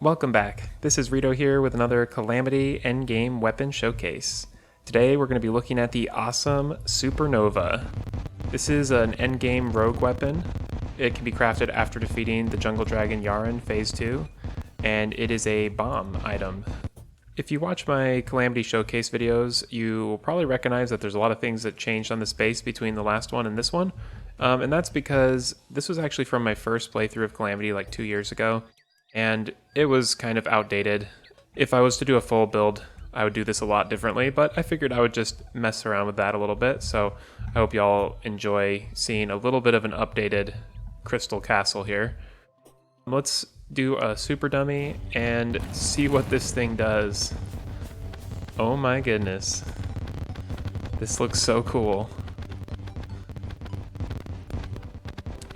Welcome back. This is Rito here with another Calamity endgame weapon showcase. Today we're going to be looking at the awesome Supernova. This is an endgame rogue weapon. It can be crafted after defeating the jungle dragon Yharon phase 2, and it is a bomb item. If you watch my Calamity showcase videos, you will probably recognize that there's a lot of things that changed on the space between the last one and this one, and that's because this was actually from my first playthrough of Calamity like 2 years ago. And it was kind of outdated. If I was to do a full build, I would do this a lot differently, but I figured I would just mess around with that a little bit, so I hope y'all enjoy seeing a little bit of an updated crystal castle here. Let's do a super dummy and see what this thing does. Oh my goodness. This looks so cool.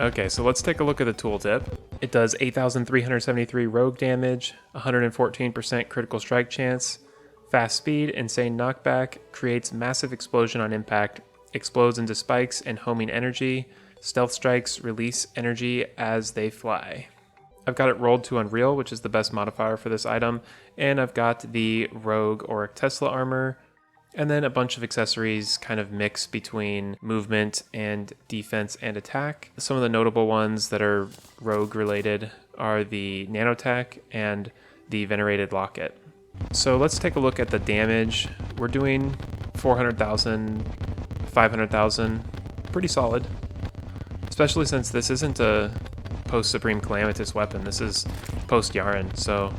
Okay, so let's take a look at the tooltip. It does 8,373 rogue damage, 114% critical strike chance, fast speed, insane knockback, creates massive explosion on impact, explodes into spikes and homing energy, stealth strikes release energy as they fly. I've got it rolled to Unreal, which is the best modifier for this item, and I've got the rogue Auric Tesla armor, and then a bunch of accessories kind of mix between movement and defense and attack. Some of the notable ones that are rogue related are the nanotech and the venerated locket. So let's take a look at the damage. We're doing 400,000, 500,000, pretty solid. Especially since this isn't a post-Supreme Calamitas weapon, this is post-Yaron, so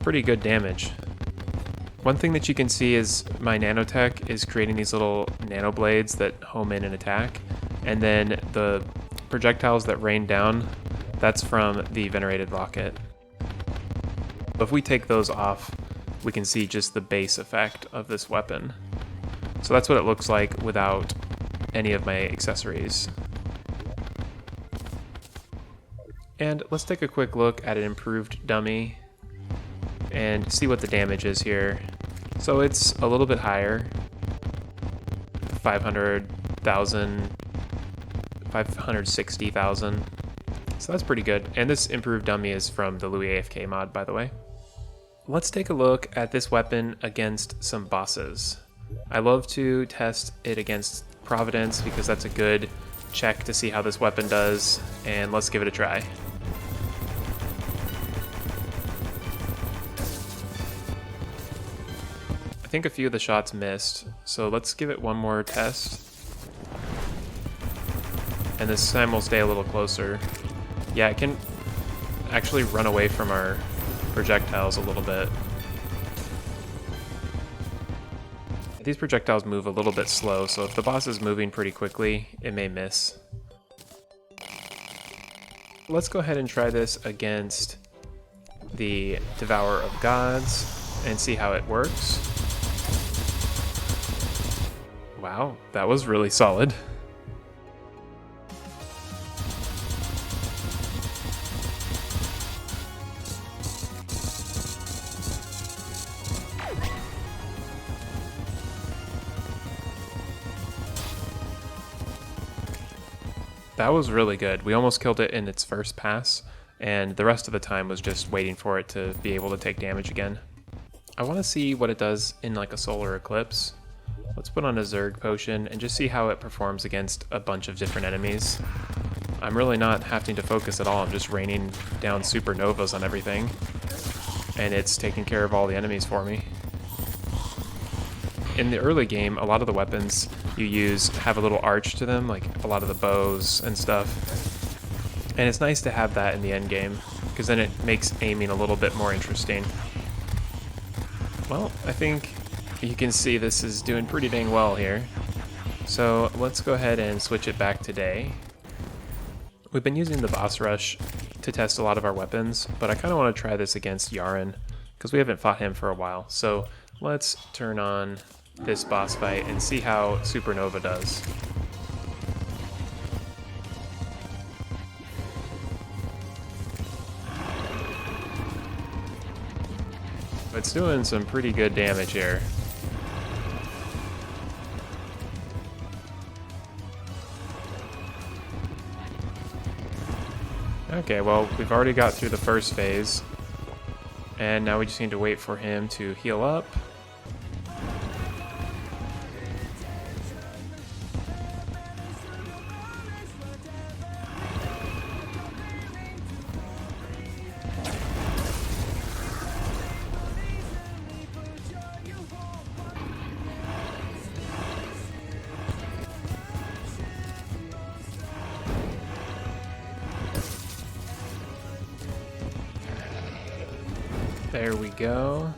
pretty good damage. One thing that you can see is my nanotech is creating these little nano blades that home in and attack, and then the projectiles that rain down, that's from the venerated locket. If we take those off, we can see just the base effect of this weapon. So that's what it looks like without any of my accessories. And let's take a quick look at an improved dummy and see what the damage is here. So it's a little bit higher, 500,000, 560,000. So that's pretty good. And this improved dummy is from the Louis AFK mod, by the way. Let's take a look at this weapon against some bosses. I love to test it against Providence because that's a good check to see how this weapon does, and let's give it a try. I think a few of the shots missed, so let's give it one more test. And this time we'll stay a little closer. Yeah, it can actually run away from our projectiles a little bit. These projectiles move a little bit slow, so if the boss is moving pretty quickly, it may miss. Let's go ahead and try this against the Devourer of Gods and see how it works. Wow, that was really solid. That was really good. We almost killed it in its first pass, and the rest of the time was just waiting for it to be able to take damage again. I want to see what it does in like a solar eclipse. Let's put on a Zerg potion and just see how it performs against a bunch of different enemies. I'm really not having to focus at all, I'm just raining down supernovas on everything, and it's taking care of all the enemies for me. In the early game, a lot of the weapons you use have a little arch to them, like a lot of the bows and stuff. And it's nice to have that in the end game, because then it makes aiming a little bit more interesting. Well, I think you can see this is doing pretty dang well here. So let's go ahead and switch it back to day. We've been using the boss rush to test a lot of our weapons, but I kind of want to try this against Yaron, because we haven't fought him for a while. So let's turn on this boss fight and see how Supernova does. It's doing some pretty good damage here. Okay, well, we've already got through the first phase. And now we just need to wait for him to heal up. There we go.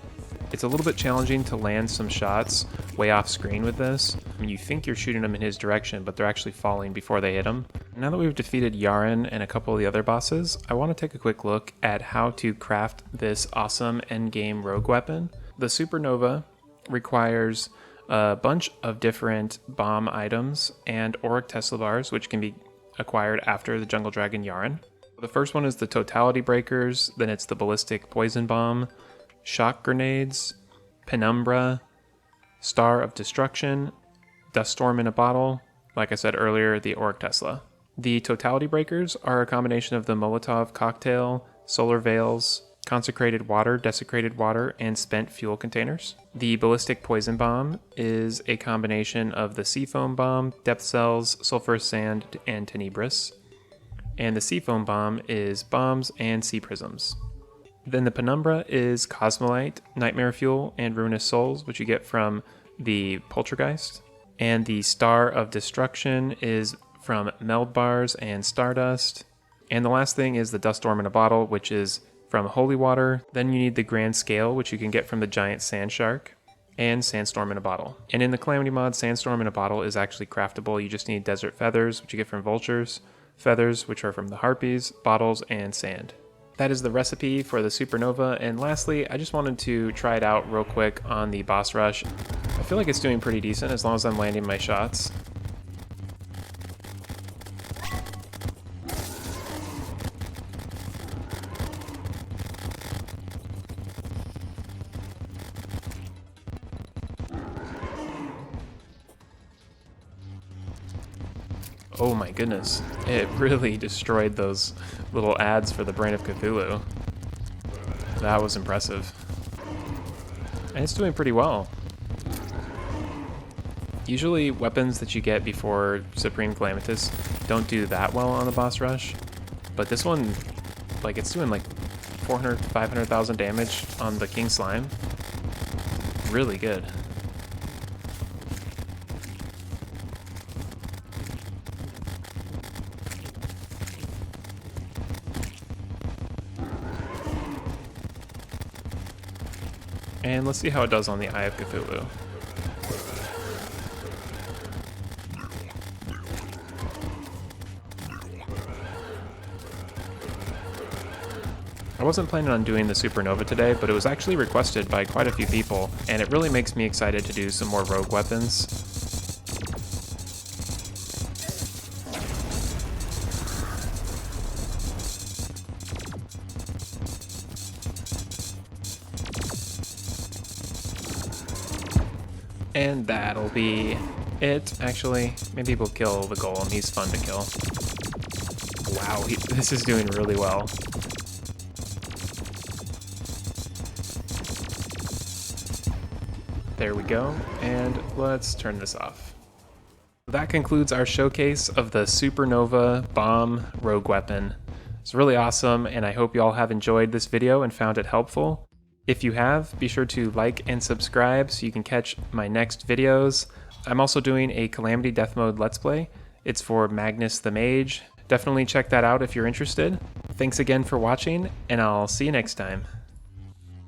It's a little bit challenging to land some shots way off screen with this. I mean, you think you're shooting them in his direction, but they're actually falling before they hit him. Now that we've defeated Yaron and a couple of the other bosses, I want to take a quick look at how to craft this awesome endgame rogue weapon. The Supernova requires a bunch of different bomb items and Auric Tesla Bars, which can be acquired after the Jungle Dragon Yharon. The first one is the Totality Breakers, then it's the Ballistic Poison Bomb, Shock Grenades, Penumbra, Star of Destruction, Duststorm in a Bottle, like I said earlier, the Auric Tesla. The Totality Breakers are a combination of the Molotov Cocktail, Solar Veils, Consecrated Water, Desecrated Water, and Spent Fuel Containers. The Ballistic Poison Bomb is a combination of the Seafoam Bomb, Depth Cells, Sulfurous Sand, and Tenebris. And the Seafoam Bomb is bombs and sea prisms. Then the Penumbra is Cosmolite, Nightmare Fuel, and Ruinous Souls, which you get from the Poltergeist. And the Star of Destruction is from Meld Bars and Stardust. And the last thing is the Duststorm in a Bottle, which is from Holy Water. Then you need the Grand Scale, which you can get from the Giant Sand Shark, and Sandstorm in a Bottle. And in the Calamity mod, Sandstorm in a Bottle is actually craftable. You just need Desert Feathers, which you get from Vultures, Feathers, which are from the Harpies, Bottles, and Sand. That is the recipe for the Supernova, and lastly, I just wanted to try it out real quick on the boss rush. I feel like it's doing pretty decent as long as I'm landing my shots. Oh my goodness, it really destroyed those little ads for the Brain of Cthulhu. That was impressive. And it's doing pretty well. Usually weapons that you get before Supreme Calamitas don't do that well on the boss rush, but this one, like, it's doing like 400 to 500,000 damage on the King Slime. Really good. And let's see how it does on the Eye of Cthulhu. I wasn't planning on doing the Supernova today, but it was actually requested by quite a few people, and it really makes me excited to do some more rogue weapons. And that'll be it. Actually, maybe we'll kill the golem. He's fun to kill. Wow, this is doing really well. There we go, and let's turn this off. That concludes our showcase of the Supernova Bomb Rogue Weapon. It's really awesome, and I hope you all have enjoyed this video and found it helpful. If you have, be sure to like and subscribe so you can catch my next videos. I'm also doing a Calamity Death Mode Let's Play. It's for Magnus the Mage. Definitely check that out if you're interested. Thanks again for watching, and I'll see you next time.